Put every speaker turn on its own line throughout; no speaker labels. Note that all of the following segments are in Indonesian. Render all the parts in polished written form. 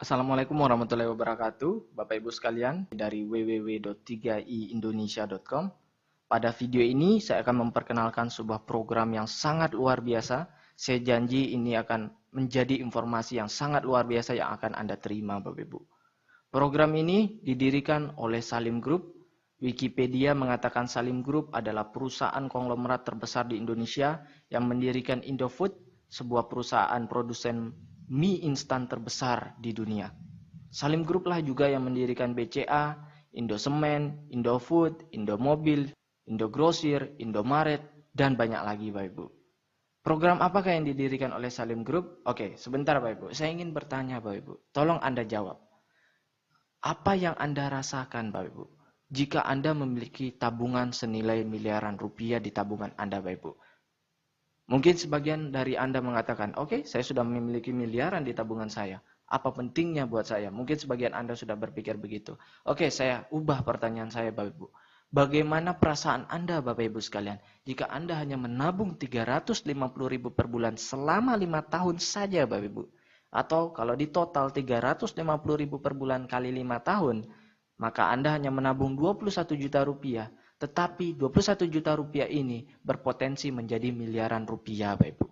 Assalamualaikum warahmatullahi wabarakatuh, Bapak Ibu sekalian dari www.3iindonesia.com. Pada video ini saya akan memperkenalkan sebuah program yang sangat luar biasa. Saya janji ini akan menjadi informasi yang sangat luar biasa yang akan Anda terima, Bapak Ibu. Program ini didirikan oleh Salim Group. Wikipedia mengatakan Salim Group adalah perusahaan konglomerat terbesar di Indonesia yang mendirikan Indofood, sebuah perusahaan produsen mie instan terbesar di dunia. Salim Group lah juga yang mendirikan BCA, Indosemen, Indofood, Indomobil, Indogrosir, Indomaret, dan banyak lagi Bapak Ibu. Program apakah yang didirikan oleh Salim Group? Oke, sebentar Bapak Ibu. Saya ingin bertanya Bapak Ibu. Tolong Anda jawab. Apa yang Anda rasakan Bapak Ibu? Jika Anda memiliki tabungan senilai miliaran rupiah di tabungan Anda Bapak Ibu. Mungkin sebagian dari Anda mengatakan, oke, saya sudah memiliki miliaran di tabungan saya. Apa pentingnya buat saya? Mungkin sebagian Anda sudah berpikir begitu. Oke, saya ubah pertanyaan saya Bapak Ibu. Bagaimana perasaan Anda Bapak Ibu sekalian? Jika Anda hanya menabung 350.000 per bulan selama 5 tahun saja Bapak Ibu. Atau kalau di total 350.000 per bulan kali 5 tahun, maka Anda hanya menabung 21 juta rupiah. Tetapi 21 juta rupiah ini berpotensi menjadi miliaran rupiah Bapak Ibu.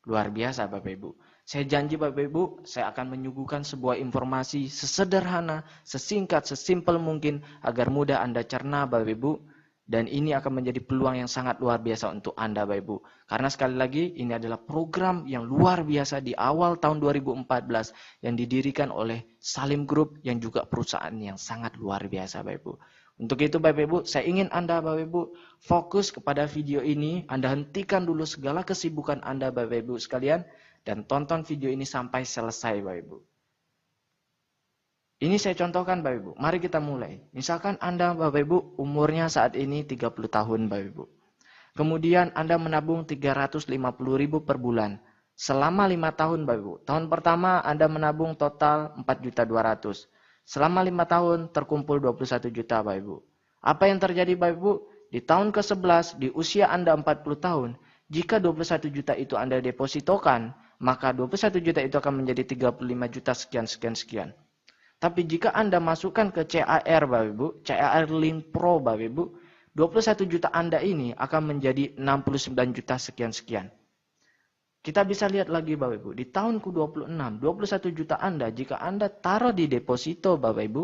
Luar biasa Bapak Ibu. Saya janji Bapak Ibu, saya akan menyuguhkan sebuah informasi sesederhana, sesingkat, sesimpel mungkin agar mudah Anda cerna Bapak Ibu. Dan ini akan menjadi peluang yang sangat luar biasa untuk Anda Bapak Ibu. Karena sekali lagi ini adalah program yang luar biasa di awal tahun 2014 yang didirikan oleh Salim Group yang juga perusahaan yang sangat luar biasa Bapak Ibu. Untuk itu Bapak Ibu, saya ingin Anda Bapak Ibu fokus kepada video ini. Anda hentikan dulu segala kesibukan Anda Bapak Ibu sekalian dan tonton video ini sampai selesai Bapak Ibu. Ini saya contohkan Bapak Ibu. Mari kita mulai. Misalkan Anda Bapak Ibu umurnya saat ini 30 tahun Bapak Ibu. Kemudian Anda menabung 350.000 per bulan. Selama 5 tahun Bapak Ibu. Tahun pertama Anda menabung total 4.200.000. Selama 5 tahun terkumpul 21 juta Bapak Ibu. Apa yang terjadi Bapak Ibu? Di tahun ke-11 di usia Anda 40 tahun. Jika 21 juta itu Anda depositokan. Maka 21 juta itu akan menjadi 35 juta sekian. Tapi jika Anda masukkan ke CAR Bapak Ibu, CAR Link Pro Bapak Ibu, 21 juta Anda ini akan menjadi 69 juta sekian. Kita bisa lihat lagi Bapak Ibu, di tahun ke-26, 21 juta Anda, jika Anda taruh di deposito Bapak Ibu,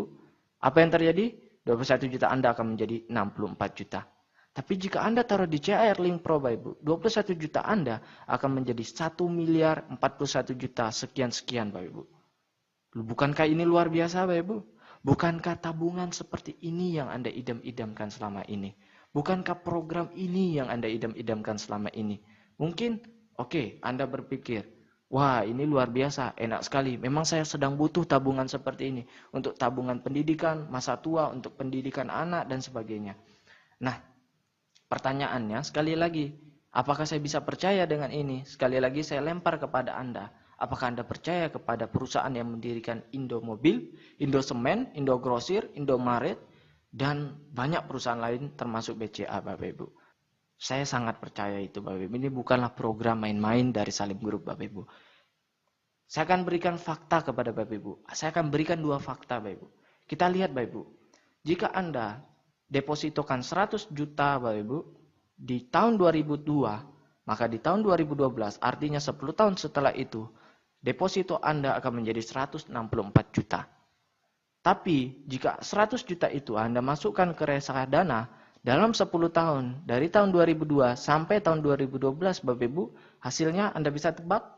apa yang terjadi? 21 juta Anda akan menjadi 64 juta. Tapi jika Anda taruh di CAR Link Pro Bapak Ibu, 21 juta Anda akan menjadi 1.041 juta sekian Bapak Ibu. Bukankah ini luar biasa Bapak Ibu? Bukankah tabungan seperti ini yang Anda idam-idamkan selama ini? Bukankah program ini yang Anda idam-idamkan selama ini? Mungkin, oke, Anda berpikir, wah ini luar biasa, enak sekali. Memang saya sedang butuh tabungan seperti ini. Untuk tabungan pendidikan, masa tua, untuk pendidikan anak, dan sebagainya. Nah, pertanyaannya sekali lagi, apakah saya bisa percaya dengan ini? Sekali lagi saya lempar kepada Anda. Apakah Anda percaya kepada perusahaan yang mendirikan Indomobil, Indosemen, Indogrosir, Indomaret, dan banyak perusahaan lain termasuk BCA Bapak Ibu? Saya sangat percaya itu Bapak Ibu. Ini bukanlah program main-main dari Salim Group Bapak Ibu. Saya akan berikan fakta kepada Bapak Ibu. Saya akan berikan 2 fakta Bapak Ibu. Kita lihat Bapak Ibu. Jika Anda depositokan 100 juta Bapak Ibu di tahun 2002, maka di tahun 2012 artinya 10 tahun setelah itu deposito Anda akan menjadi 164 juta. Tapi jika 100 juta itu Anda masukkan ke reksadana dalam 10 tahun, dari tahun 2002 sampai tahun 2012 Bapak Ibu, hasilnya Anda bisa tebak?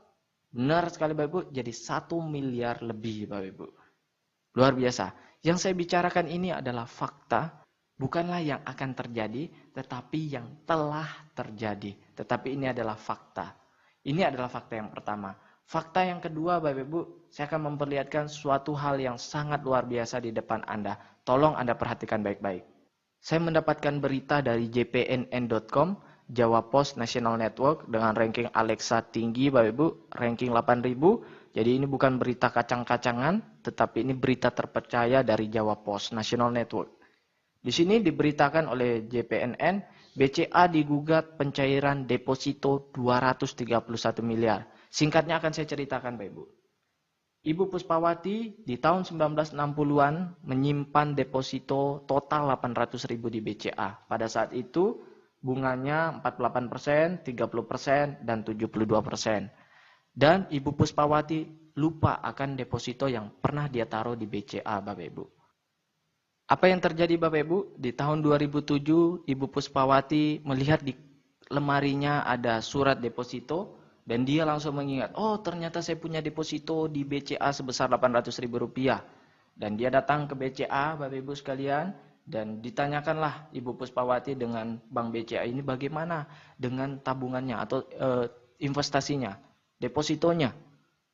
Benar sekali Bapak Ibu, jadi 1 miliar lebih Bapak Ibu. Luar biasa. Yang saya bicarakan ini adalah fakta, bukanlah yang akan terjadi, tetapi yang telah terjadi. Tetapi ini adalah fakta. Ini adalah fakta yang pertama. Fakta yang kedua Bapak Ibu, saya akan memperlihatkan suatu hal yang sangat luar biasa di depan Anda. Tolong Anda perhatikan baik-baik. Saya mendapatkan berita dari jpnn.com, Jawa Post National Network dengan ranking Alexa tinggi Bapak Ibu, ranking 8.000. Jadi ini bukan berita kacang-kacangan, tetapi ini berita terpercaya dari Jawa Post National Network. Di sini diberitakan oleh JPNN, BCA digugat pencairan deposito 231 miliar. Singkatnya akan saya ceritakan Bapak Ibu. Ibu Puspawati di tahun 1960-an menyimpan deposito total 800.000 di BCA. Pada saat itu bunganya 48%, 30%, dan 72%. Dan Ibu Puspawati lupa akan deposito yang pernah dia taruh di BCA, Bapak Ibu. Apa yang terjadi Bapak Ibu? Di tahun 2007, Ibu Puspawati melihat di lemarinya ada surat deposito, dan dia langsung mengingat, oh ternyata saya punya deposito di BCA sebesar 800.000 rupiah. Dan dia datang ke BCA, Bapak Ibu sekalian, dan ditanyakanlah Ibu Puspawati dengan Bank BCA ini bagaimana dengan tabungannya atau investasinya, depositonya.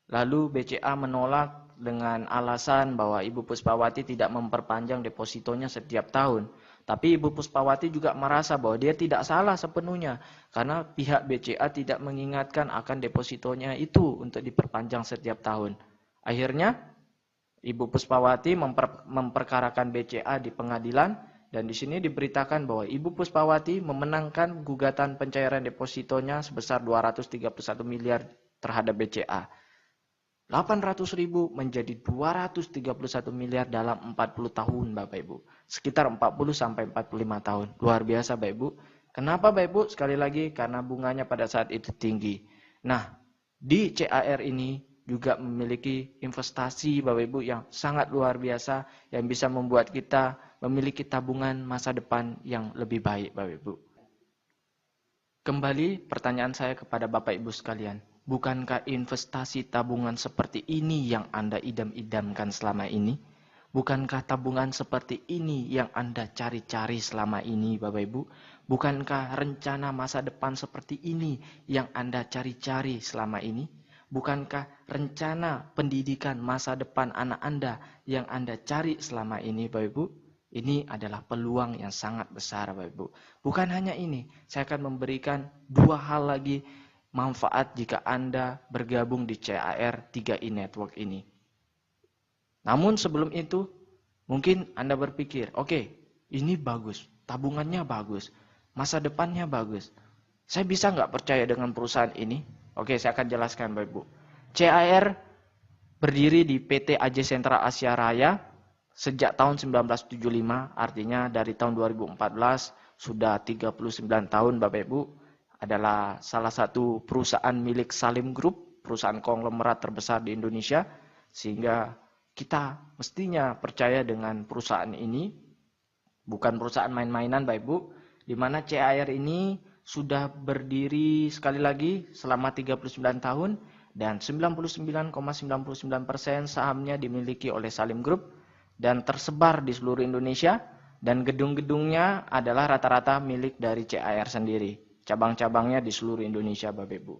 Lalu BCA menolak dengan alasan bahwa Ibu Puspawati tidak memperpanjang depositonya setiap tahun. Tapi Ibu Puspawati juga merasa bahwa dia tidak salah sepenuhnya. Karena pihak BCA tidak mengingatkan akan depositonya itu untuk diperpanjang setiap tahun. Akhirnya Ibu Puspawati memperkarakan BCA di pengadilan. Dan di sini diberitakan bahwa Ibu Puspawati memenangkan gugatan pencairan depositonya sebesar 231 miliar terhadap BCA. 800.000 menjadi 231 miliar dalam 40 tahun Bapak Ibu. Sekitar 40 sampai 45 tahun. Luar biasa Bapak Ibu. Kenapa Bapak Ibu? Sekali lagi karena bunganya pada saat itu tinggi. Nah, di CAR ini juga memiliki investasi Bapak Ibu yang sangat luar biasa yang bisa membuat kita memiliki tabungan masa depan yang lebih baik Bapak Ibu. Kembali pertanyaan saya kepada Bapak Ibu sekalian. Bukankah investasi tabungan seperti ini yang Anda idam-idamkan selama ini? Bukankah tabungan seperti ini yang Anda cari-cari selama ini, Bapak Ibu? Bukankah rencana masa depan seperti ini yang Anda cari-cari selama ini? Bukankah rencana pendidikan masa depan anak Anda yang Anda cari selama ini, Bapak Ibu? Ini adalah peluang yang sangat besar, Bapak Ibu. Bukan hanya ini, saya akan memberikan dua hal lagi manfaat jika Anda bergabung di CAR 3i Network ini. Namun sebelum itu, mungkin Anda berpikir, oke, ini bagus, tabungannya bagus, masa depannya bagus. Saya bisa nggak percaya dengan perusahaan ini? Oke, saya akan jelaskan Bapak Ibu. CAR berdiri di PT AJ Sentra Asia Raya sejak tahun 1975, artinya dari tahun 2014 sudah 39 tahun Bapak Ibu. Adalah salah satu perusahaan milik Salim Group, perusahaan konglomerat terbesar di Indonesia, sehingga kita mestinya percaya dengan perusahaan ini, bukan perusahaan main-mainan Bapak Ibu, di mana CAR ini sudah berdiri sekali lagi selama 39 tahun, dan 99,99% sahamnya dimiliki oleh Salim Group, dan tersebar di seluruh Indonesia, dan gedung-gedungnya adalah rata-rata milik dari CAR sendiri. Cabang-cabangnya di seluruh Indonesia Bapak Ibu.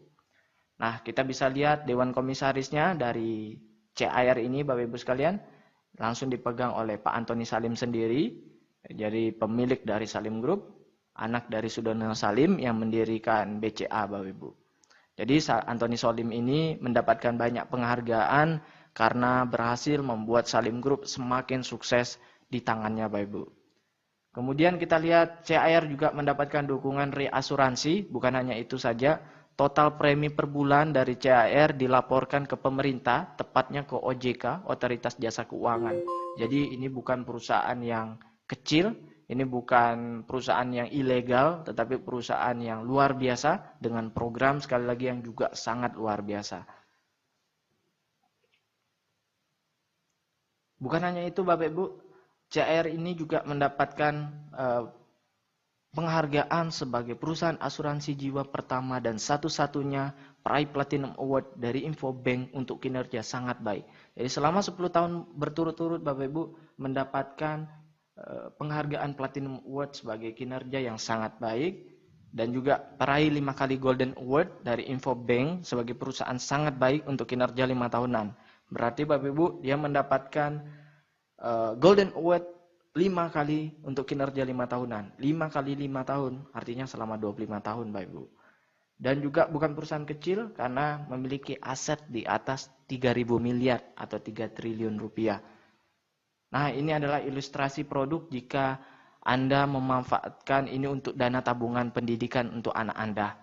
Nah, kita bisa lihat Dewan Komisarisnya dari CAR ini Bapak Ibu sekalian. Langsung dipegang oleh Pak Antoni Salim sendiri. Jadi pemilik dari Salim Group. Anak dari Sudono Salim yang mendirikan BCA Bapak Ibu. Jadi Antoni Salim ini mendapatkan banyak penghargaan karena berhasil membuat Salim Group semakin sukses di tangannya Bapak Ibu. Kemudian kita lihat CAR juga mendapatkan dukungan reasuransi, bukan hanya itu saja, total premi per bulan dari CAR dilaporkan ke pemerintah, tepatnya ke OJK, Otoritas Jasa Keuangan. Jadi ini bukan perusahaan yang kecil, ini bukan perusahaan yang ilegal, tetapi perusahaan yang luar biasa dengan program sekali lagi yang juga sangat luar biasa. Bukan hanya itu Bapak Ibu, CAR ini juga mendapatkan penghargaan sebagai perusahaan asuransi jiwa pertama dan satu-satunya peraih Platinum Award dari Infobank untuk kinerja sangat baik. Jadi selama 10 tahun berturut-turut Bapak Ibu mendapatkan penghargaan Platinum Award sebagai kinerja yang sangat baik, dan juga peraih 5 kali Golden Award dari Infobank sebagai perusahaan sangat baik untuk kinerja 5 tahunan. Berarti Bapak Ibu dia mendapatkan Golden Award 5 kali untuk kinerja 5 tahunan. 5 kali 5 tahun artinya selama 25 tahun Bapak Ibu. Dan juga bukan perusahaan kecil karena memiliki aset di atas 3.000 miliar atau 3 triliun rupiah. Nah, ini adalah ilustrasi produk jika Anda memanfaatkan ini untuk dana tabungan pendidikan untuk anak Anda.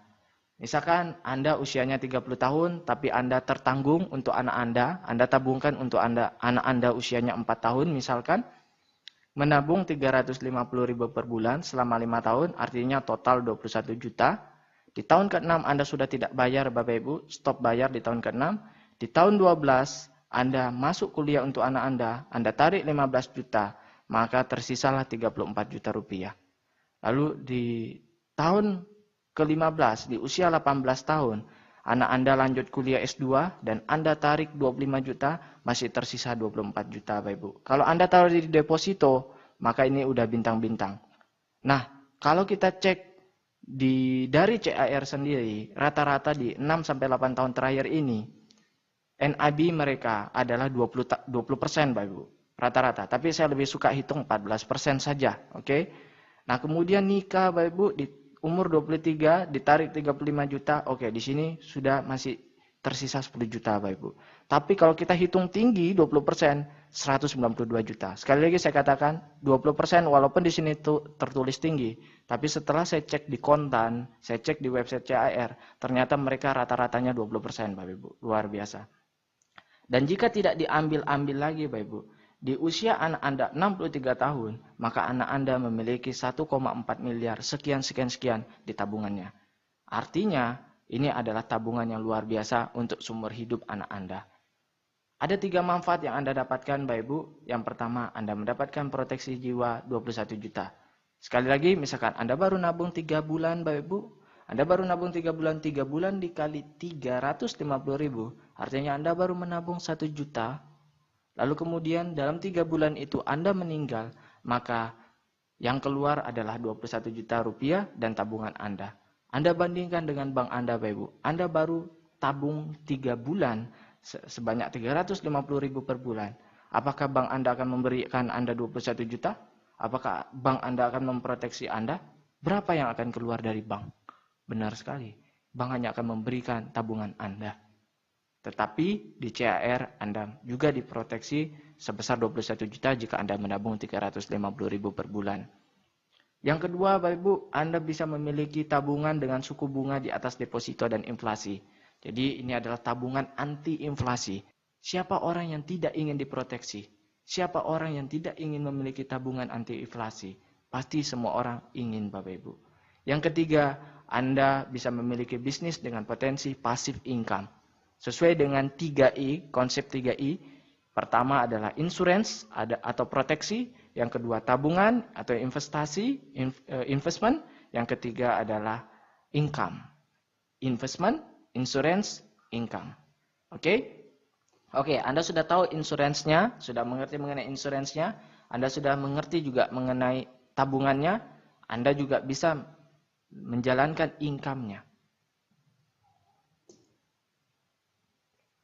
Misalkan Anda usianya 30 tahun, tapi Anda tertanggung untuk anak Anda tabungkan untuk anak Anda usianya 4 tahun misalkan, menabung 350.000 per bulan selama 5 tahun, artinya total 21 juta. Di tahun ke-6 Anda sudah tidak bayar Bapak Ibu, stop bayar di tahun ke-6. Di tahun 12 Anda masuk kuliah untuk anak Anda tarik 15 juta, maka tersisalah 34 juta rupiah. Lalu di tahun ke-15, di usia 18 tahun, anak Anda lanjut kuliah S2 dan Anda tarik 25 juta, masih tersisa 24 juta Bapak Ibu. Kalau Anda taruh di deposito, maka ini udah bintang-bintang. Nah, kalau kita cek dari CAR sendiri, rata-rata di 6-8 tahun terakhir ini, NAB mereka adalah 20% Bapak Ibu. Rata-rata. Tapi saya lebih suka hitung 14% saja. Oke? Nah, kemudian nikah Bapak Ibu di umur 23 ditarik 35 juta. Oke, di sini sudah masih tersisa 10 juta Bapak Ibu. Tapi kalau kita hitung tinggi 20%, 192 juta. Sekali lagi saya katakan 20% walaupun di sini tertulis tinggi, tapi setelah saya cek di kontan, saya cek di website CAR, ternyata mereka rata-ratanya 20% Bapak Ibu. Luar biasa. Dan jika tidak diambil-ambil lagi Bapak Ibu, di usia anak Anda 63 tahun, maka anak Anda memiliki 1,4 miliar sekian di tabungannya. Artinya, ini adalah tabungan yang luar biasa untuk sumber hidup anak Anda. Ada 3 manfaat yang Anda dapatkan Bapak Ibu. Yang pertama, Anda mendapatkan proteksi jiwa 21 juta. Sekali lagi, misalkan Anda baru nabung 3 bulan Bapak Ibu, Anda baru nabung 3 bulan dikali 350.000, artinya Anda baru menabung 1 juta. Lalu kemudian dalam 3 bulan itu Anda meninggal, maka yang keluar adalah 21 juta rupiah dan tabungan Anda. Anda bandingkan dengan bank Anda Bapak Ibu. Anda baru tabung 3 bulan sebanyak 350.000 per bulan. Apakah bank Anda akan memberikan Anda 21 juta? Apakah bank Anda akan memproteksi Anda? Berapa yang akan keluar dari bank? Benar sekali. Bank hanya akan memberikan tabungan Anda. Tetapi di CAR Anda juga diproteksi sebesar 21 juta jika Anda menabung 350.000 per bulan. Yang kedua, Bapak Ibu, Anda bisa memiliki tabungan dengan suku bunga di atas deposito dan inflasi. Jadi ini adalah tabungan anti inflasi. Siapa orang yang tidak ingin diproteksi? Siapa orang yang tidak ingin memiliki tabungan anti inflasi? Pasti semua orang ingin Bapak Ibu. Yang ketiga, Anda bisa memiliki bisnis dengan potensi passive income. Sesuai dengan 3I, konsep 3I, pertama adalah insurance atau proteksi, yang kedua tabungan atau investasi, investment, yang ketiga adalah income. Investment, insurance, income. Oke? Oke, Anda sudah tahu insurance-nya, sudah mengerti mengenai insurance-nya, Anda sudah mengerti juga mengenai tabungannya, Anda juga bisa menjalankan income-nya.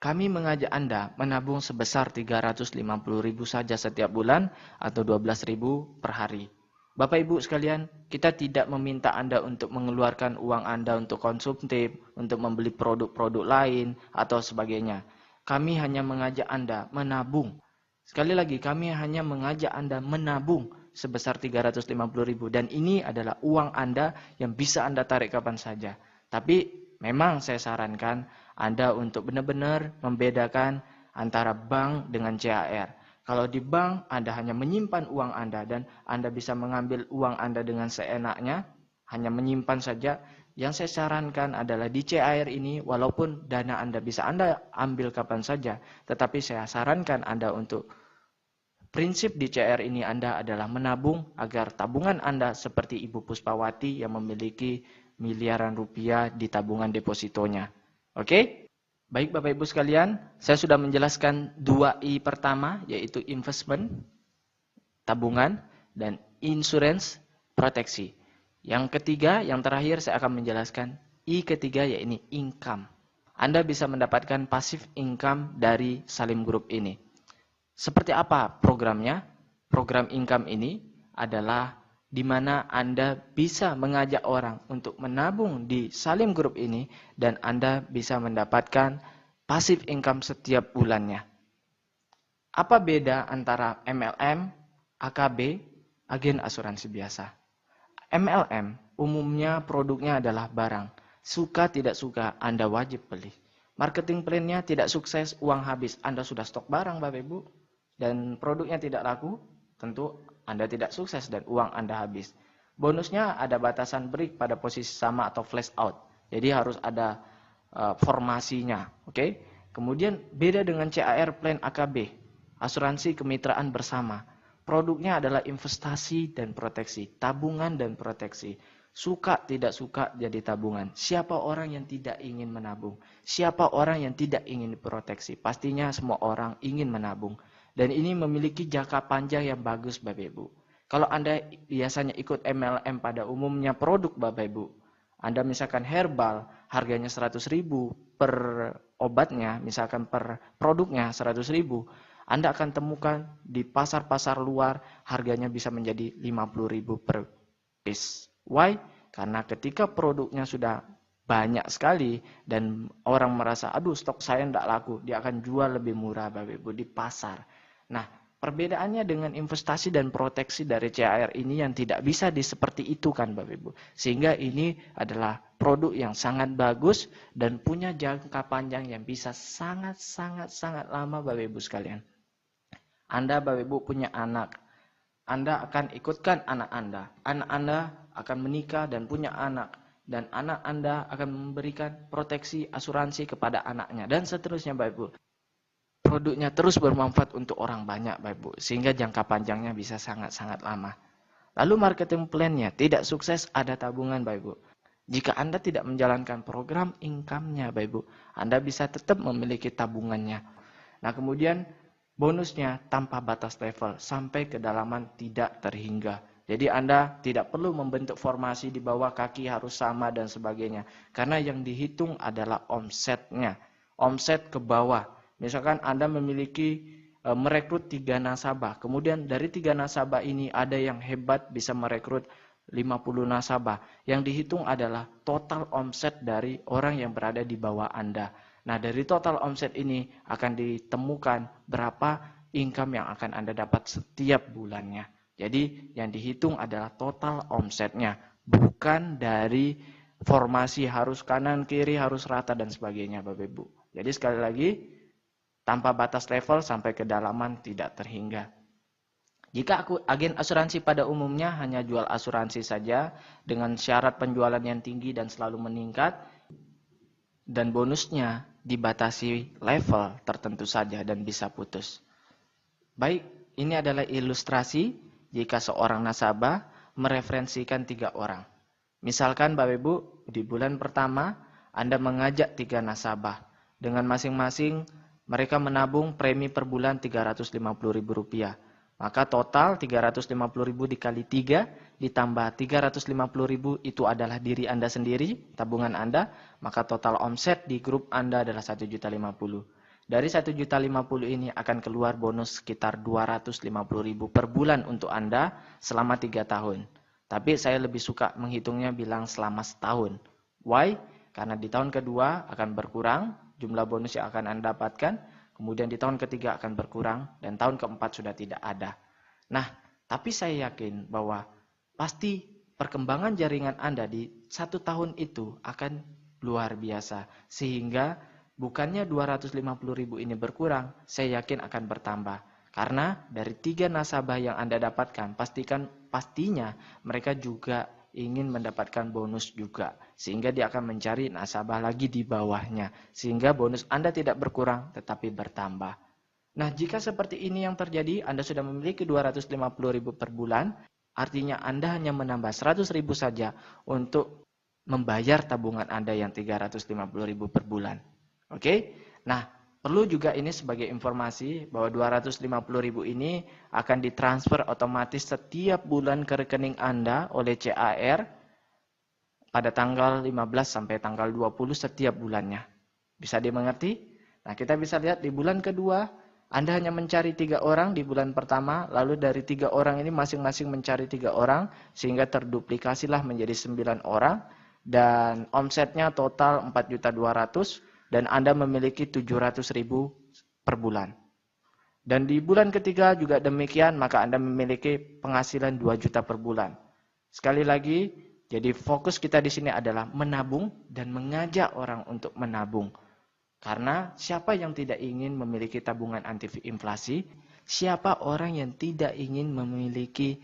Kami mengajak Anda menabung sebesar 350.000 saja setiap bulan atau 12.000 per hari. Bapak Ibu sekalian, kita tidak meminta Anda untuk mengeluarkan uang Anda untuk konsumtif, untuk membeli produk-produk lain atau sebagainya. Kami hanya mengajak Anda menabung. Sekali lagi, kami hanya mengajak Anda menabung sebesar 350.000 dan ini adalah uang Anda yang bisa Anda tarik kapan saja. Tapi memang saya sarankan Anda untuk benar-benar membedakan antara bank dengan CAR. Kalau di bank, Anda hanya menyimpan uang Anda dan Anda bisa mengambil uang Anda dengan seenaknya, hanya menyimpan saja. Yang saya sarankan adalah di CAR ini, walaupun dana Anda bisa Anda ambil kapan saja, tetapi saya sarankan Anda untuk prinsip di CAR ini Anda adalah menabung agar tabungan Anda seperti Ibu Puspawati yang memiliki miliaran rupiah di tabungan depositonya. Oke? Baik Bapak Ibu sekalian, saya sudah menjelaskan 2I pertama, yaitu investment, tabungan, dan insurance, proteksi. Yang ketiga, yang terakhir saya akan menjelaskan I ketiga, yaitu income. Anda bisa mendapatkan passive income dari Salim Group ini. Seperti apa programnya? Program income ini adalah di mana Anda bisa mengajak orang untuk menabung di Salim Group ini dan Anda bisa mendapatkan passive income setiap bulannya. Apa beda antara MLM, AKB, agen asuransi biasa? MLM umumnya produknya adalah barang. Suka tidak suka, Anda wajib beli. Marketing plan-nya tidak sukses, uang habis, Anda sudah stok barang Bapak Ibu, dan produknya tidak laku, tentu Anda tidak sukses dan uang Anda habis. Bonusnya ada batasan break pada posisi sama atau flash out. Jadi harus ada formasinya, oke? Kemudian beda dengan CAR plan AKB, asuransi kemitraan bersama. Produknya adalah investasi dan proteksi, tabungan dan proteksi. Suka tidak suka jadi tabungan. Siapa orang yang tidak ingin menabung? Siapa orang yang tidak ingin diproteksi? Pastinya semua orang ingin menabung. Dan ini memiliki jangka panjang yang bagus Bapak Ibu. Kalau Anda biasanya ikut MLM pada umumnya produk Bapak Ibu, Anda misalkan herbal, harganya 100.000 per obatnya, misalkan per produknya 100.000, Anda akan temukan di pasar-pasar luar harganya bisa menjadi 50.000 per piece. Why? Karena ketika produknya sudah banyak sekali dan orang merasa, aduh stok saya tidak laku, dia akan jual lebih murah Bapak Ibu di pasar. Nah, perbedaannya dengan investasi dan proteksi dari CAR ini yang tidak bisa seperti itu kan Bapak Ibu. Sehingga ini adalah produk yang sangat bagus dan punya jangka panjang yang bisa sangat lama Bapak Ibu sekalian. Anda Bapak Ibu punya anak, Anda akan ikutkan anak Anda. Anak Anda akan menikah dan punya anak. Dan anak Anda akan memberikan proteksi asuransi kepada anaknya. Dan seterusnya Bapak Ibu. Produknya terus bermanfaat untuk orang banyak Bapak Ibu. Sehingga jangka panjangnya bisa sangat lama. Lalu marketing plan-nya tidak sukses, ada tabungan Bapak Ibu. Jika Anda tidak menjalankan program income-nya Bapak Ibu, Anda bisa tetap memiliki tabungannya. Nah kemudian bonusnya tanpa batas level, sampai kedalaman tidak terhingga. Jadi Anda tidak perlu membentuk formasi di bawah kaki harus sama dan sebagainya. Karena yang dihitung adalah omsetnya. Omset ke bawah. Misalkan Anda memiliki merekrut 3 nasabah. Kemudian dari 3 nasabah ini ada yang hebat bisa merekrut 50 nasabah. Yang dihitung adalah total omset dari orang yang berada di bawah Anda. Nah dari total omset ini akan ditemukan berapa income yang akan Anda dapat setiap bulannya. Jadi yang dihitung adalah total omsetnya, bukan dari formasi harus kanan, kiri, harus rata dan sebagainya Bapak Ibu. Jadi sekali lagi, tanpa batas level sampai kedalaman tidak terhingga. Jika agen asuransi pada umumnya hanya jual asuransi saja dengan syarat penjualan yang tinggi dan selalu meningkat, dan bonusnya dibatasi level tertentu saja dan bisa putus. Baik, ini adalah ilustrasi jika seorang nasabah mereferensikan 3 orang. Misalkan Bapak Ibu, di bulan pertama Anda mengajak 3 nasabah. Dengan masing-masing mereka menabung premi per bulan Rp350.000. Maka total Rp350.000 dikali 3 ditambah Rp350.000 itu adalah diri Anda sendiri, tabungan Anda. Maka total omset di grup Anda adalah Rp1.050.000. Dari Rp1.050.000 ini akan keluar bonus sekitar Rp250.000 per bulan untuk Anda selama 3 tahun. Tapi saya lebih suka menghitungnya bilang selama setahun. Why? Karena di tahun kedua akan berkurang jumlah bonus yang akan Anda dapatkan. Kemudian di tahun ketiga akan berkurang. Dan tahun keempat sudah tidak ada. Nah, tapi saya yakin bahwa pasti perkembangan jaringan Anda di 1 tahun itu akan luar biasa. Sehingga bukannya Rp250.000 ini berkurang, saya yakin akan bertambah. Karena dari 3 nasabah yang Anda dapatkan, pastinya mereka juga ingin mendapatkan bonus juga. Sehingga dia akan mencari nasabah lagi di bawahnya. Sehingga bonus Anda tidak berkurang, tetapi bertambah. Nah, jika seperti ini yang terjadi, Anda sudah memiliki Rp250.000 per bulan, artinya Anda hanya menambah Rp100.000 saja untuk membayar tabungan Anda yang Rp350.000 per bulan. Oke, nah perlu juga ini sebagai informasi bahwa Rp250.000 ini akan ditransfer otomatis setiap bulan ke rekening Anda oleh CAR pada tanggal 15 sampai tanggal 20 setiap bulannya. Bisa dimengerti? Nah kita bisa lihat di bulan kedua Anda hanya mencari 3 orang di bulan pertama, lalu dari 3 orang ini masing-masing mencari 3 orang sehingga terduplikasilah menjadi 9 orang dan omsetnya total 4.200.000. Dan Anda memiliki 700.000 per bulan. Dan di bulan ketiga juga demikian, maka Anda memiliki penghasilan 2 juta per bulan. Sekali lagi, Jadi fokus kita di sini adalah menabung dan mengajak orang untuk menabung. Karena siapa yang tidak ingin memiliki tabungan anti inflasi? Siapa orang yang tidak ingin memiliki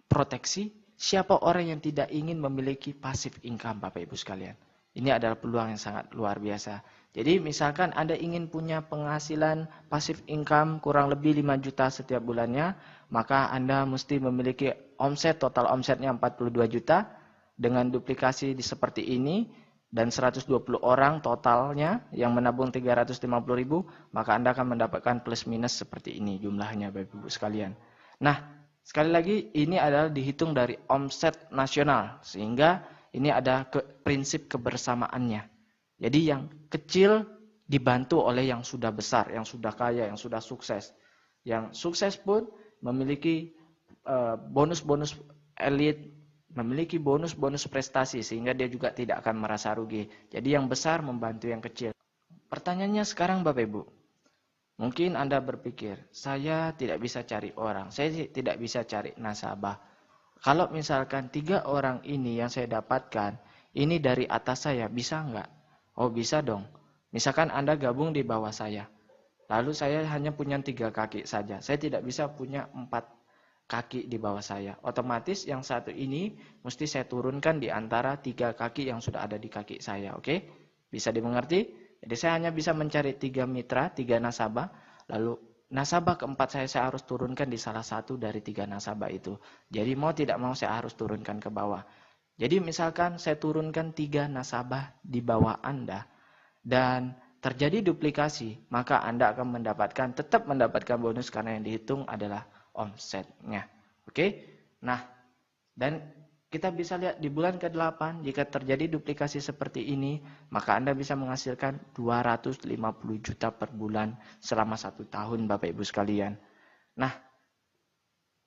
proteksi? Siapa orang yang tidak ingin memiliki passive income, Bapak Ibu sekalian? Ini adalah peluang yang sangat luar biasa. Jadi misalkan Anda ingin punya penghasilan passive income kurang lebih 5 juta setiap bulannya, maka Anda mesti memiliki omset, total omsetnya 42 juta. Dengan duplikasi seperti ini dan 120 orang totalnya yang menabung 350.000, maka Anda akan mendapatkan plus minus seperti ini jumlahnya Bapak Ibu sekalian. Nah, sekali lagi ini adalah dihitung dari omset nasional sehingga ini ada prinsip kebersamaannya. Jadi yang kecil dibantu oleh yang sudah besar, yang sudah kaya, yang sudah sukses. Yang sukses pun memiliki bonus-bonus elit, memiliki bonus-bonus prestasi sehingga dia juga tidak akan merasa rugi. Jadi yang besar membantu yang kecil. Pertanyaannya sekarang Bapak Ibu. Mungkin Anda berpikir, saya tidak bisa cari orang, saya tidak bisa cari nasabah. Kalau misalkan 3 orang ini yang saya dapatkan, ini dari atas saya, bisa nggak? Oh bisa dong. Misalkan Anda gabung di bawah saya. Lalu saya hanya punya 3 kaki saja. Saya tidak bisa punya 4 kaki di bawah saya. Otomatis yang satu ini mesti saya turunkan di antara 3 kaki yang sudah ada di kaki saya. Oke? Bisa dimengerti? Jadi saya hanya bisa mencari 3 mitra, 3 nasabah. Lalu nasabah keempat saya harus turunkan di salah satu dari 3 nasabah itu. Jadi mau tidak mau saya harus turunkan ke bawah. Jadi misalkan saya turunkan 3 nasabah di bawah Anda. Dan terjadi duplikasi, maka Anda akan tetap mendapatkan bonus karena yang dihitung adalah omsetnya. Oke? Nah, dan kita bisa lihat di bulan ke-8 jika terjadi duplikasi seperti ini, maka Anda bisa menghasilkan 250 juta per bulan selama 1 tahun Bapak Ibu sekalian. Nah,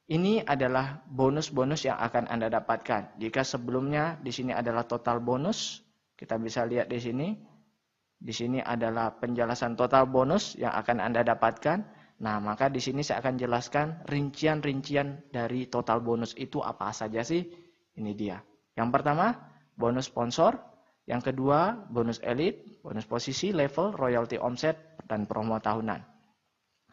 ini adalah bonus-bonus yang akan Anda dapatkan. Jika sebelumnya di sini adalah total bonus, kita bisa lihat di sini. Di sini adalah penjelasan total bonus yang akan Anda dapatkan. Nah, maka di sini saya akan jelaskan rincian-rincian dari total bonus itu apa saja sih. Ini dia. Yang pertama, bonus sponsor. Yang kedua, bonus elit, bonus posisi, level, royalty omset, dan promo tahunan.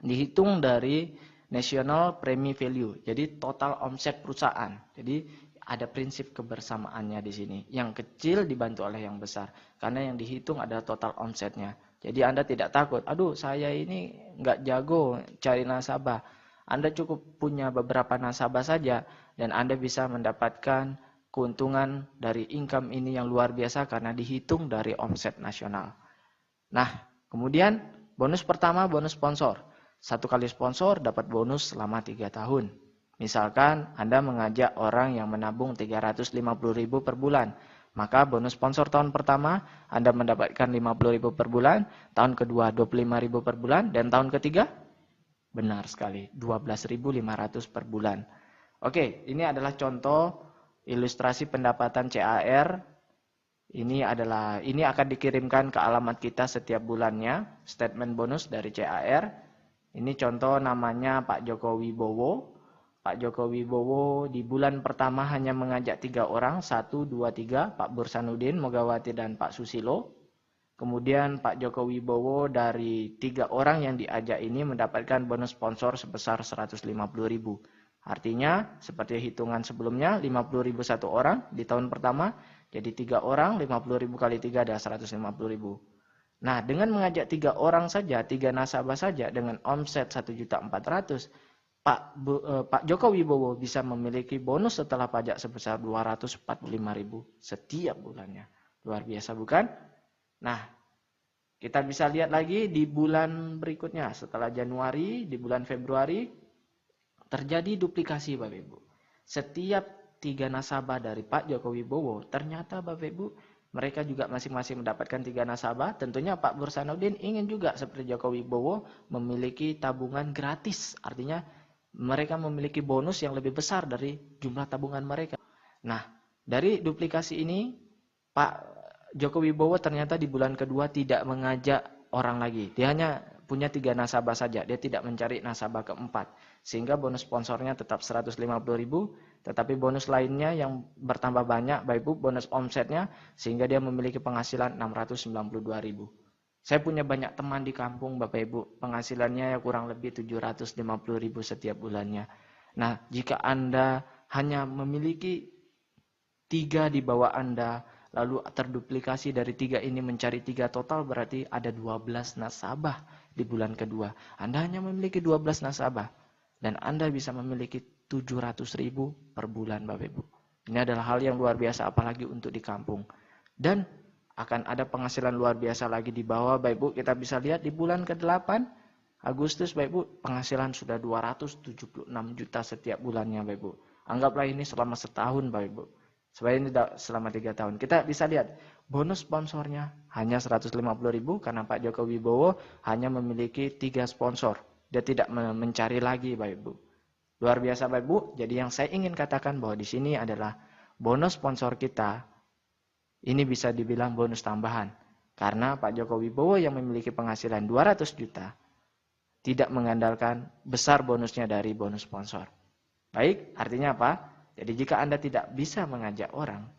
Dihitung dari national premi value. Jadi total omset perusahaan. Jadi ada prinsip kebersamaannya di sini. Yang kecil dibantu oleh yang besar. Karena yang dihitung adalah total omsetnya. Jadi Anda tidak takut, aduh saya ini nggak jago cari nasabah. Anda cukup punya beberapa nasabah saja dan Anda bisa mendapatkan keuntungan dari income ini yang luar biasa karena dihitung dari omset nasional. Nah, kemudian bonus pertama bonus sponsor. 1 kali sponsor dapat bonus selama 3 tahun. Misalkan Anda mengajak orang yang menabung 350.000 per bulan. Maka bonus sponsor tahun pertama Anda mendapatkan 50.000 per bulan, tahun kedua 25.000 per bulan, dan tahun ketiga benar sekali 12.500 per bulan. Oke, ini adalah contoh ilustrasi pendapatan CAR. Ini akan dikirimkan ke alamat kita setiap bulannya, statement bonus dari CAR. Ini contoh namanya Pak Joko Wibowo. Pak Joko Wibowo di bulan pertama hanya mengajak 3 orang, 1, 2, 3, Pak Bursanuddin, Mogawati, dan Pak Susilo. Kemudian Pak Joko Wibowo dari 3 orang yang diajak ini mendapatkan bonus sponsor sebesar 150.000. Artinya, seperti hitungan sebelumnya, 50.000 1 orang di tahun pertama, jadi 3 orang, 50.000 kali 3 adalah 150.000. Nah, dengan mengajak 3 orang saja, 3 nasabah saja, dengan omset 1.400.000, Pak Joko Wibowo bisa memiliki bonus setelah pajak sebesar 245.000 setiap bulannya. Luar biasa bukan? Nah, kita bisa lihat lagi di bulan berikutnya. Setelah Januari, di bulan Februari, terjadi duplikasi Bapak Ibu. Setiap 3 nasabah dari Pak Joko Wibowo, ternyata Bapak Ibu, mereka juga masing-masing mendapatkan 3 nasabah. Tentunya Pak Bursanuddin ingin juga seperti Joko Wibowo memiliki tabungan gratis. Artinya, mereka memiliki bonus yang lebih besar dari jumlah tabungan mereka. Nah, dari duplikasi ini, Pak Joko Wibowo ternyata di bulan kedua tidak mengajak orang lagi. Dia hanya punya 3 nasabah saja, dia tidak mencari nasabah keempat. Sehingga bonus sponsornya tetap 150.000, tetapi bonus lainnya yang bertambah banyak, Bapak Ibu, bonus omsetnya, sehingga dia memiliki penghasilan 692.000. Saya punya banyak teman di kampung, Bapak Ibu, penghasilannya kurang lebih 750.000 setiap bulannya. Nah, jika Anda hanya memiliki 3 di bawah Anda, lalu terduplikasi dari 3 ini mencari 3 total, berarti ada 12 nasabah di bulan kedua. Anda hanya memiliki 12 nasabah. Dan Anda bisa memiliki 700.000 per bulan, Bapak Ibu. Ini adalah hal yang luar biasa, apalagi untuk di kampung. Dan akan ada penghasilan luar biasa lagi di bawah, Bapak Ibu. Kita bisa lihat di bulan ke-8, Agustus, Bapak Ibu, penghasilan sudah 276 juta setiap bulannya, Bapak Ibu. Anggaplah ini selama setahun, Bapak Ibu. Sebenarnya ini selama 3 tahun. Kita bisa lihat bonus sponsornya hanya 150.000 karena Pak Joko Wibowo hanya memiliki 3 sponsor. Dia tidak mencari lagi, Bapak Ibu. Luar biasa, Bapak Ibu. Jadi yang saya ingin katakan bahwa di sini adalah bonus sponsor kita ini bisa dibilang bonus tambahan. Karena Pak Joko Wibowo yang memiliki penghasilan 200 juta tidak mengandalkan besar bonusnya dari bonus sponsor. Baik, artinya apa? Jadi jika Anda tidak bisa mengajak orang,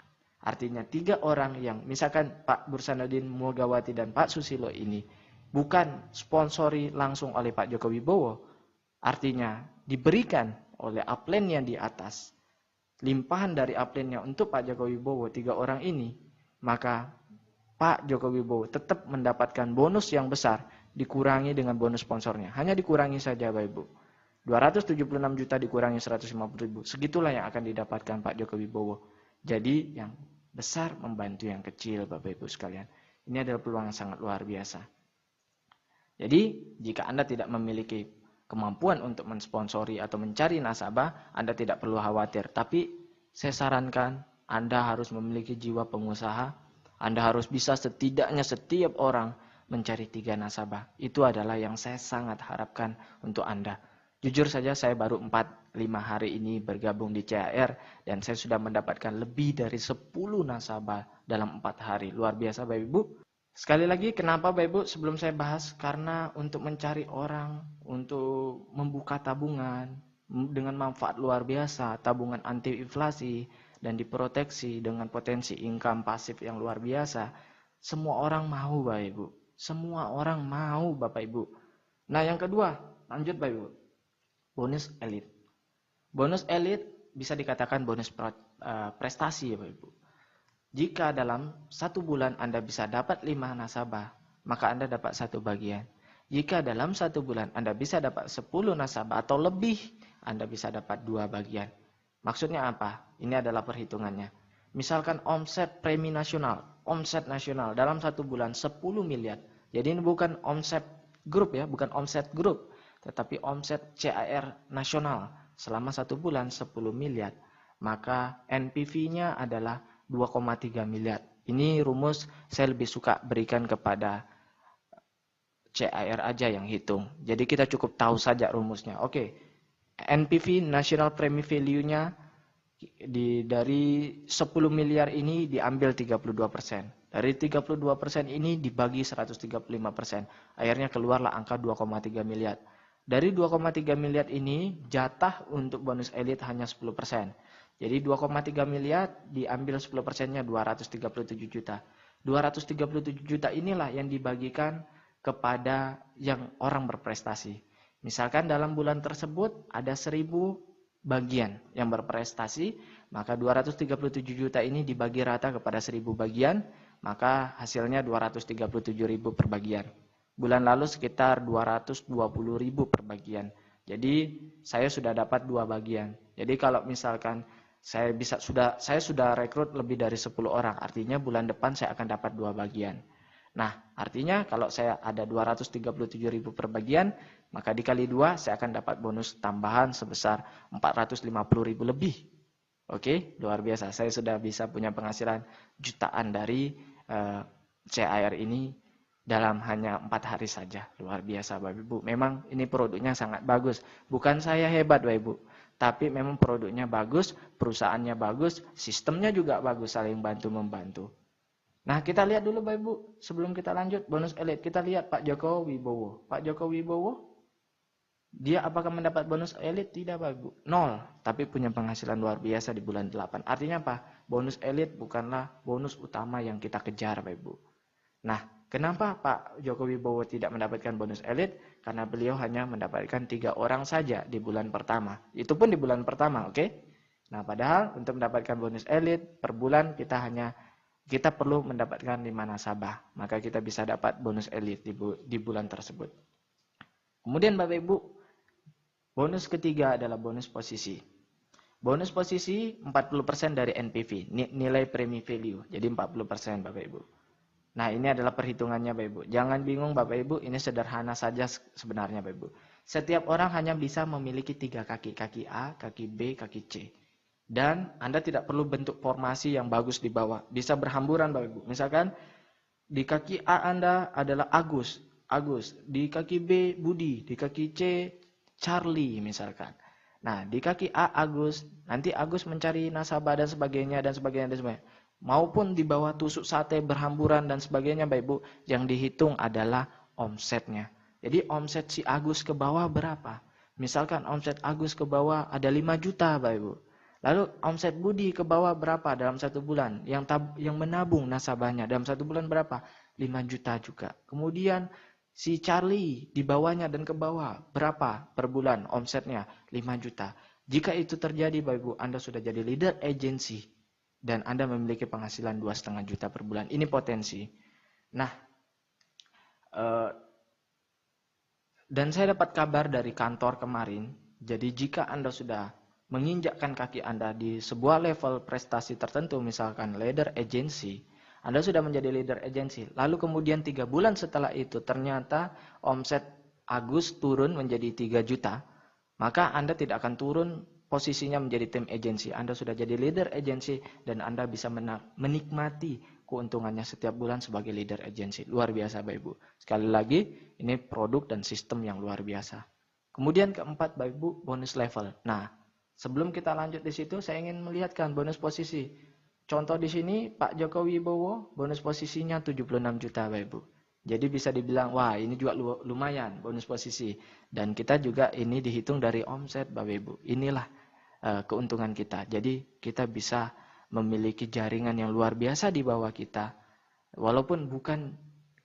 artinya 3 orang yang misalkan Pak Bursanuddin Mulyawati dan Pak Susilo ini bukan sponsori langsung oleh Pak Joko Wibowo, artinya diberikan oleh upline yang di atas, limpahan dari upline-nya untuk Pak Joko Wibowo, 3 orang ini, maka Pak Joko Wibowo tetap mendapatkan bonus yang besar, dikurangi dengan bonus sponsornya. Hanya dikurangi saja, Bapak Ibu. 276 juta dikurangi 150.000. Segitulah yang akan didapatkan Pak Joko Wibowo. Jadi yang besar membantu yang kecil, Bapak Ibu sekalian. Ini adalah peluang yang sangat luar biasa. Jadi jika Anda tidak memiliki kemampuan untuk mensponsori atau mencari nasabah, Anda tidak perlu khawatir. Tapi saya sarankan Anda harus memiliki jiwa pengusaha. Anda harus bisa setidaknya setiap orang mencari 3 nasabah. Itu adalah yang saya sangat harapkan untuk Anda. Jujur saja saya baru 4-5 hari ini bergabung di CAR dan saya sudah mendapatkan lebih dari 10 nasabah dalam 4 hari. Luar biasa, Bapak Ibu. Sekali lagi, kenapa Bapak Ibu sebelum saya bahas? Karena untuk mencari orang, untuk membuka tabungan dengan manfaat luar biasa, tabungan anti inflasi dan diproteksi dengan potensi income pasif yang luar biasa. Semua orang mau, Bapak Ibu. Semua orang mau, Bapak Ibu. Nah, yang kedua, lanjut Bapak Ibu. Bonus elit. Bonus elit bisa dikatakan bonus prestasi ya Bapak Ibu. Jika dalam 1 bulan Anda bisa dapat 5 nasabah, maka Anda dapat 1 bagian. Jika dalam 1 bulan Anda bisa dapat 10 nasabah atau lebih, Anda bisa dapat 2 bagian. Maksudnya apa? Ini adalah perhitungannya. Misalkan omset premi nasional, omset nasional dalam 1 bulan 10 miliar. Jadi ini bukan omset grup ya, bukan omset grup. Tetapi omset CAR nasional selama 1 bulan 10 miliar, maka NPV-nya adalah 2,3 miliar. Ini rumus saya lebih suka berikan kepada CAR aja yang hitung. Jadi kita cukup tahu saja rumusnya. Oke, NPV National Premi Value-nya dari 10 miliar ini diambil 32%. Dari 32% ini dibagi 135%. Akhirnya keluarlah angka 2,3 miliar. Dari 2,3 miliar ini jatah untuk bonus elit hanya 10%. Jadi 2,3 miliar diambil 10%-nya 237 juta. 237 juta inilah yang dibagikan kepada yang orang berprestasi. Misalkan dalam bulan tersebut ada 1.000 bagian yang berprestasi, maka 237 juta ini dibagi rata kepada 1.000 bagian, maka hasilnya 237.000 per bagian. Bulan lalu sekitar 220.000 per bagian. Jadi saya sudah dapat 2 bagian. Jadi kalau misalkan saya sudah rekrut lebih dari 10 orang, artinya bulan depan saya akan dapat 2 bagian. Nah, artinya kalau saya ada 237.000 per bagian, maka dikali 2 saya akan dapat bonus tambahan sebesar 450.000 lebih. Oke, luar biasa. Saya sudah bisa punya penghasilan jutaan dari CAR ini dalam hanya 4 hari saja. Luar biasa Bapak Ibu. Memang ini produknya sangat bagus. Bukan saya hebat Bapak Ibu. Tapi memang produknya bagus, perusahaannya bagus, sistemnya juga bagus, saling bantu-membantu. Nah, kita lihat dulu Bapak Ibu, sebelum kita lanjut bonus elit, kita lihat Pak Joko Wibowo. Pak Joko Wibowo, dia apakah mendapat bonus elit? Tidak Bapak Ibu, 0. Tapi punya penghasilan luar biasa di bulan 8. Artinya apa? Bonus elit bukanlah bonus utama yang kita kejar Bapak Ibu. Nah, kenapa Pak Joko Wibowo tidak mendapatkan bonus elit? Karena beliau hanya mendapatkan 3 orang saja di bulan pertama. Itu pun di bulan pertama, oke? Nah, padahal untuk mendapatkan bonus elit per bulan kita perlu mendapatkan 5 nasabah. Maka kita bisa dapat bonus elit di bulan tersebut. Kemudian Bapak Ibu, bonus ketiga adalah bonus posisi. Bonus posisi 40% dari NPV, nilai premi value. Jadi 40% Bapak Ibu. Nah, ini adalah perhitungannya Bapak Ibu. Jangan bingung Bapak Ibu, ini sederhana saja sebenarnya Bapak Ibu. Setiap orang hanya bisa memiliki 3 kaki. Kaki A, kaki B, kaki C. Dan Anda tidak perlu bentuk formasi yang bagus di bawah. Bisa berhamburan Bapak Ibu. Misalkan di kaki A Anda adalah Agus. Di kaki B Budi. Di kaki C Charlie misalkan. Nah, di kaki A Agus. Nanti Agus mencari nasabah dan sebagainya. Maupun di bawah tusuk sate berhamburan dan sebagainya Bapak Ibu. Yang dihitung adalah omsetnya. Jadi omset si Agus ke bawah berapa? Misalkan omset Agus ke bawah ada 5 juta Bapak Ibu. Lalu omset Budi ke bawah berapa dalam 1 bulan? Yang menabung nasabahnya dalam 1 bulan berapa? 5 juta juga. Kemudian si Charlie di bawahnya dan ke bawah berapa per bulan omsetnya? 5 juta. Jika itu terjadi Bapak Ibu, Anda sudah jadi leader agency dan Anda memiliki penghasilan 2,5 juta per bulan. Ini potensi. Nah, dan saya dapat kabar dari kantor kemarin. Jadi jika Anda sudah menginjakkan kaki Anda di sebuah level prestasi tertentu, misalkan leader agency, Anda sudah menjadi leader agency, lalu kemudian 3 bulan setelah itu ternyata omset Agus turun menjadi 3 juta, maka Anda tidak akan turun posisinya menjadi tim agency. Anda sudah jadi leader agency dan Anda bisa menikmati keuntungannya setiap bulan sebagai leader agency. Luar biasa Bapak Ibu. Sekali lagi, ini produk dan sistem yang luar biasa. Kemudian keempat Bapak Ibu, bonus level. Nah, sebelum kita lanjut di situ, saya ingin melihatkan bonus posisi. Contoh di sini, Pak Joko Wibowo, bonus posisinya 76 juta Bapak Ibu. Jadi bisa dibilang, wah ini juga lumayan bonus posisi. Dan kita juga ini dihitung dari omset Bapak Ibu. Inilah keuntungan kita. Jadi kita bisa memiliki jaringan yang luar biasa di bawah kita. Walaupun bukan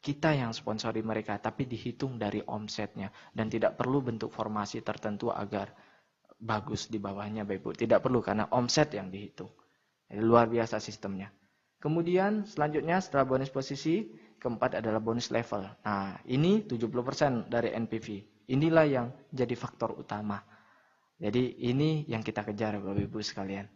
kita yang sponsori mereka, tapi dihitung dari omsetnya. Dan tidak perlu bentuk formasi tertentu agar bagus di bawahnya Bapak Ibu. Tidak perlu karena omset yang dihitung. Jadi, luar biasa sistemnya. Kemudian selanjutnya setelah bonus posisi, keempat adalah bonus level. Nah, ini 70% dari NPV. Inilah yang jadi faktor utama. Jadi ini yang kita kejar Bapak Ibu sekalian.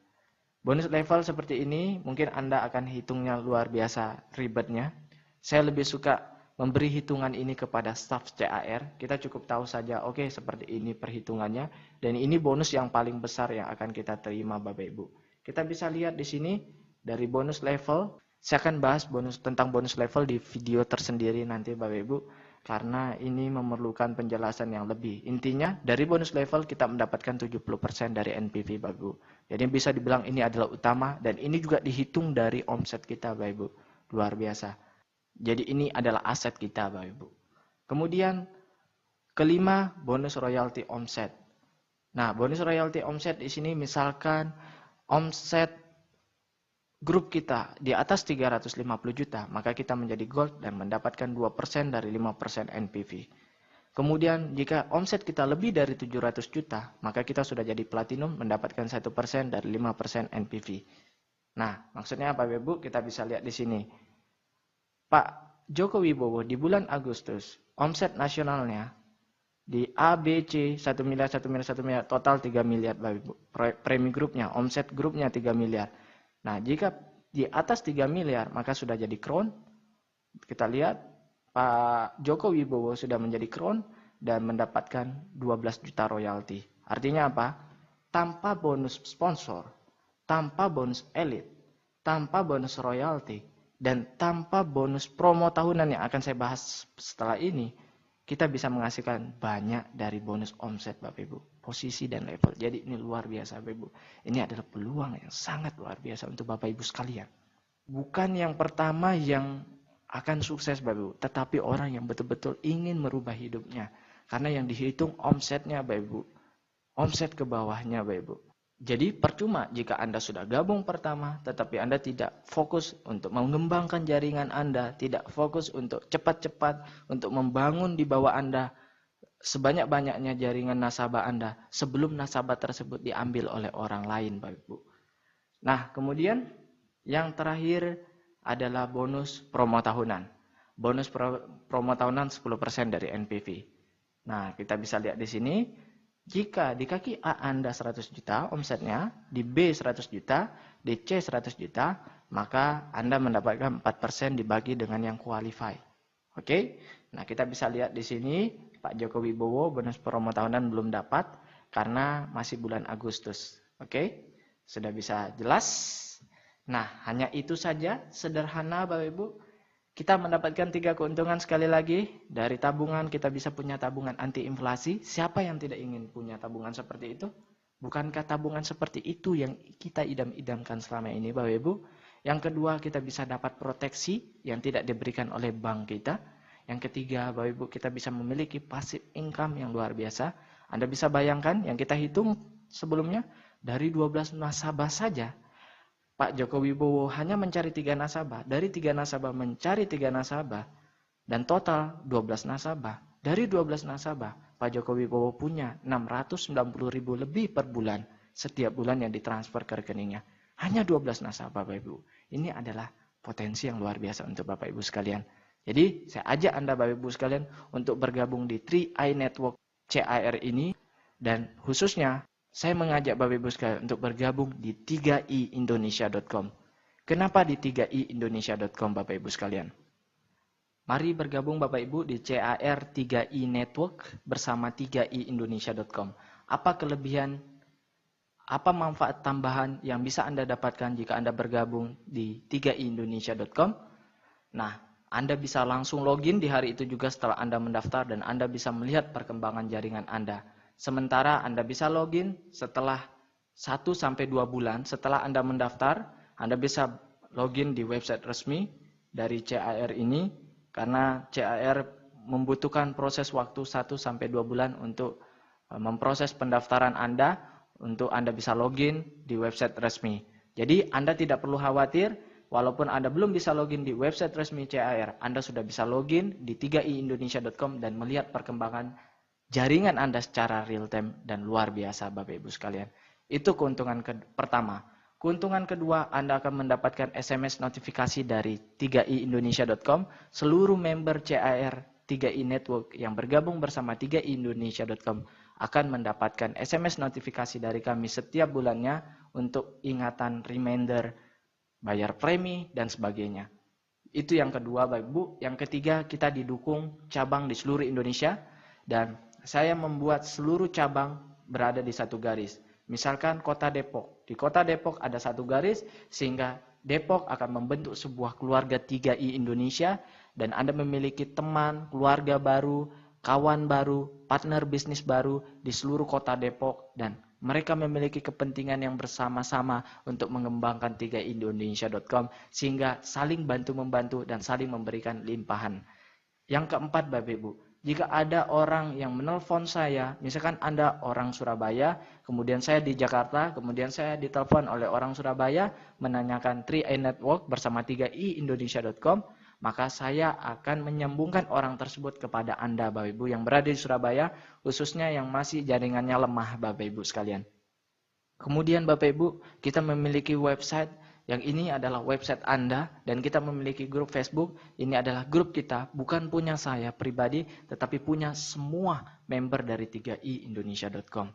Bonus level seperti ini mungkin Anda akan hitungnya luar biasa ribetnya. Saya lebih suka memberi hitungan ini kepada staf CAR. Kita cukup tahu saja, oke, seperti ini perhitungannya. Dan ini bonus yang paling besar yang akan kita terima Bapak Ibu. Kita bisa lihat di sini dari bonus level. Saya akan bahas tentang bonus level di video tersendiri nanti Bapak Ibu. Karena ini memerlukan penjelasan yang lebih. Intinya dari bonus level kita mendapatkan 70% dari NPV Bapak Ibu. Jadi bisa dibilang ini adalah utama dan ini juga dihitung dari omset kita Bapak Ibu. Luar biasa. Jadi ini adalah aset kita Bapak Ibu. Kemudian kelima, bonus royalti omset. Nah, bonus royalti omset di sini misalkan omset grup kita di atas 350 juta, maka kita menjadi gold dan mendapatkan 2% dari 5% NPV. Kemudian jika omset kita lebih dari 700 juta, maka kita sudah jadi platinum mendapatkan 1% dari 5% NPV. Nah, maksudnya apa Bapak Ibu? Kita bisa lihat di sini. Pak Joko Wibowo di bulan Agustus, omset nasionalnya di A, B, C, 1 miliar, total 3 miliar Bapak Ibu. Premi grupnya, omset grupnya 3 miliar. Nah, jika di atas 3 miliar, maka sudah jadi crown. Kita lihat, Pak Joko Wibowo sudah menjadi crown dan mendapatkan 12 juta royalti. Artinya apa? Tanpa bonus sponsor, tanpa bonus elit, tanpa bonus royalti, dan tanpa bonus promo tahunan yang akan saya bahas setelah ini, kita bisa menghasilkan banyak dari bonus omset Bapak Ibu, posisi dan level. Jadi ini luar biasa Bapak Ibu. Ini adalah peluang yang sangat luar biasa untuk Bapak Ibu sekalian. bukan yang pertama yang akan sukses Bapak Ibu, tetapi orang yang betul-betul ingin merubah hidupnya. Karena yang dihitung omsetnya Bapak Ibu, omset ke bawahnya Bapak Ibu. Jadi percuma jika Anda sudah gabung pertama, tetapi Anda tidak fokus untuk mengembangkan jaringan Anda, tidak fokus untuk cepat-cepat untuk membangun di bawah Anda sebanyak-banyaknya jaringan nasabah Anda sebelum nasabah tersebut diambil oleh orang lain Bapak Ibu. Nah, kemudian yang terakhir adalah bonus promo tahunan. Bonus promo tahunan 10% dari NPV. Nah, kita bisa lihat di sini. Jika di kaki A Anda 100 juta omsetnya, di B 100 juta, di C 100 juta, maka Anda mendapatkan 4% dibagi dengan yang qualify. Oke? Nah, kita bisa lihat di sini Pak Joko Wibowo bonus promo tahunan belum dapat karena masih bulan Agustus. Oke? Sudah bisa jelas? Nah, hanya itu saja, sederhana Bapak Ibu. Kita mendapatkan 3 keuntungan sekali lagi. Dari tabungan kita bisa punya tabungan anti inflasi. Siapa yang tidak ingin punya tabungan seperti itu? Bukankah tabungan seperti itu yang kita idam-idamkan selama ini Bapak Ibu? Yang kedua, kita bisa dapat proteksi yang tidak diberikan oleh bank kita. Yang ketiga, Bapak Ibu, kita bisa memiliki passive income yang luar biasa. Anda bisa bayangkan yang kita hitung sebelumnya, dari 12 nasabah saja, Pak Joko Wibowo hanya mencari 3 nasabah. Dari 3 nasabah mencari 3 nasabah. Dan total 12 nasabah. Dari 12 nasabah, Pak Joko Wibowo punya 690.000 lebih per bulan. Setiap bulan yang ditransfer ke rekeningnya. Hanya 12 nasabah Bapak Ibu. Ini adalah potensi yang luar biasa untuk Bapak Ibu sekalian. Jadi saya ajak Anda Bapak Ibu sekalian untuk bergabung di 3i Network CAR ini. Dan khususnya saya mengajak Bapak Ibu sekalian untuk bergabung di 3iindonesia.com. Kenapa di 3iindonesia.com Bapak Ibu sekalian? Mari bergabung Bapak Ibu di CAR 3i Network bersama 3iindonesia.com. Apa kelebihan, apa manfaat tambahan yang bisa Anda dapatkan jika Anda bergabung di 3iindonesia.com? Nah, Anda bisa langsung login di hari itu juga setelah Anda mendaftar dan Anda bisa melihat perkembangan jaringan Anda. Sementara Anda bisa login setelah 1-2 bulan setelah Anda mendaftar, Anda bisa login di website resmi dari CAR ini karena CAR membutuhkan proses waktu 1-2 bulan untuk memproses pendaftaran Anda untuk Anda bisa login di website resmi. Jadi Anda tidak perlu khawatir, walaupun Anda belum bisa login di website resmi CAR, Anda sudah bisa login di 3iindonesia.com dan melihat perkembangan jaringan Anda secara real time dan luar biasa Bapak Ibu sekalian. Itu keuntungan pertama. Keuntungan kedua, Anda akan mendapatkan SMS notifikasi dari 3iindonesia.com. Seluruh member CAR 3i Network yang bergabung bersama 3iindonesia.com akan mendapatkan SMS notifikasi dari kami setiap bulannya untuk ingatan, reminder, bayar premi, dan sebagainya. Itu yang kedua Bapak Ibu. Yang ketiga, kita didukung cabang di seluruh Indonesia dan saya membuat seluruh cabang berada di satu garis. Misalkan kota Depok. Di kota Depok ada satu garis sehingga Depok akan membentuk sebuah keluarga 3i Indonesia dan Anda memiliki teman, keluarga baru, kawan baru, partner bisnis baru di seluruh kota Depok dan mereka memiliki kepentingan yang bersama-sama untuk mengembangkan 3iindonesia.com sehingga saling bantu-membantu dan saling memberikan limpahan. Yang keempat Bapak Ibu, jika ada orang yang menelpon saya, misalkan Anda orang Surabaya, kemudian saya di Jakarta, kemudian saya ditelepon oleh orang Surabaya menanyakan 3i Network bersama 3iindonesia.com, maka saya akan menyambungkan orang tersebut kepada Anda Bapak Ibu yang berada di Surabaya, khususnya yang masih jaringannya lemah Bapak Ibu sekalian. Kemudian Bapak Ibu, kita memiliki website yang ini adalah website Anda dan kita memiliki grup Facebook. Ini adalah grup kita, bukan punya saya pribadi, tetapi punya semua member dari 3iindonesia.com.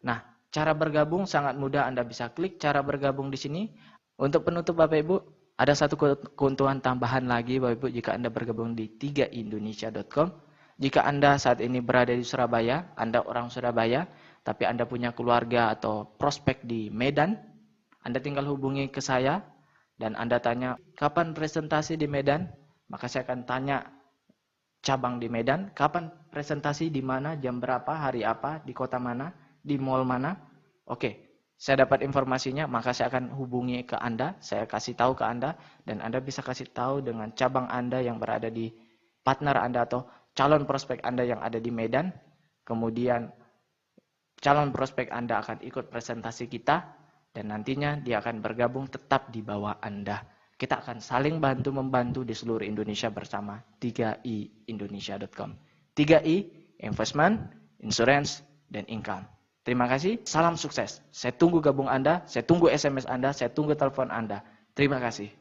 Nah, cara bergabung sangat mudah. Anda bisa klik cara bergabung di sini. Untuk penutup Bapak Ibu, ada satu keuntungan tambahan lagi Bapak Ibu jika Anda bergabung di 3iindonesia.com. Jika Anda saat ini berada di Surabaya, Anda orang Surabaya, tapi Anda punya keluarga atau prospek di Medan, Anda tinggal hubungi ke saya dan Anda tanya, kapan presentasi di Medan? Maka saya akan tanya cabang di Medan, kapan presentasi di mana, jam berapa, hari apa, di kota mana, di mall mana? Oke, saya dapat informasinya, maka saya akan hubungi ke Anda, saya kasih tahu ke Anda, dan Anda bisa kasih tahu dengan cabang Anda yang berada di partner Anda atau calon prospek Anda yang ada di Medan. Kemudian calon prospek Anda akan ikut presentasi kita, dan nantinya dia akan bergabung tetap di bawah Anda. Kita akan saling bantu-membantu di seluruh Indonesia bersama 3iindonesia.com. 3I, investment, insurance, dan income. Terima kasih, salam sukses. Saya tunggu gabung Anda, saya tunggu SMS Anda, saya tunggu telepon Anda. Terima kasih.